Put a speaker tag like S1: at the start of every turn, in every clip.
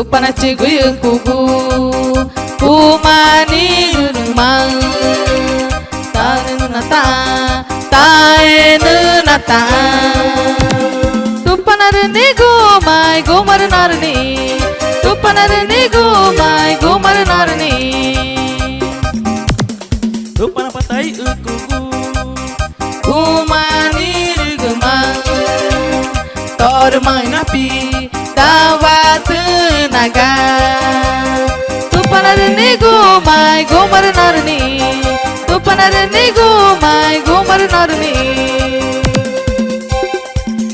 S1: pana cigu kugu kumani rumang nata taenu nata tupanarni gomai gomarnarni tupanarni gomai gomarnarni
S2: tupana patai kugu
S1: kumani rumang tor mai napi dawat naga tupanarni gomai gomarnarni tupanarni gomai gomarnarni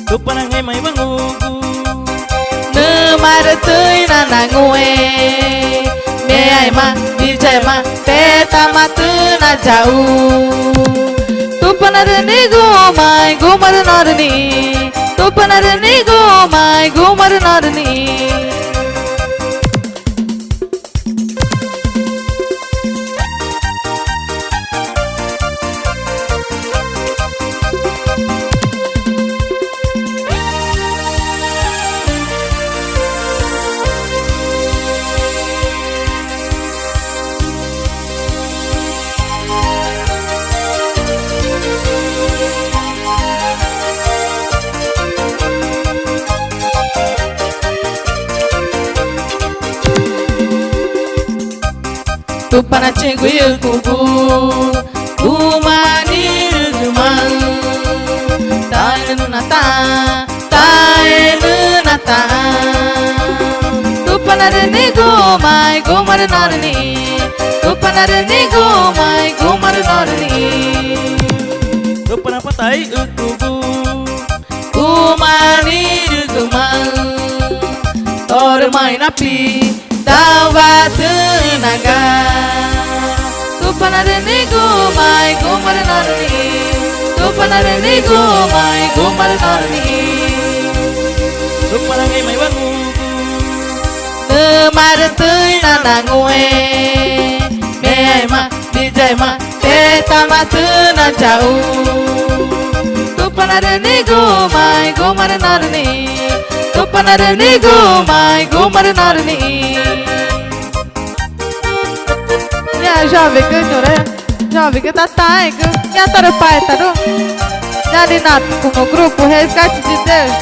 S2: tupana ngai mai bangugu
S1: nemar tui nanangue me ai ma dijai ma peta ma tu na jau tupanarni gomai gomarnarni tupanarni gomai gomarnarni tupana cigu kugu kumani rumang taenu nata tupanarni gomai gomarnarni tupanarni gomai gomarnarni
S2: tupana patai kugu
S1: kumani rumang tor mai napi dawat naga tupanarni gomai gomarnarni tupanarni gomai gomarnarni
S2: tupana ngai mai bangugu
S1: nemar tui nanangue me ai ma dijai ma peta ma tu na jau tupanarni gomai gomarnarni tupanarni gomai gomarnarni ya jovem cantora jovem que tá taigo minha pai tá no já ali com o grupo Resgate de Deus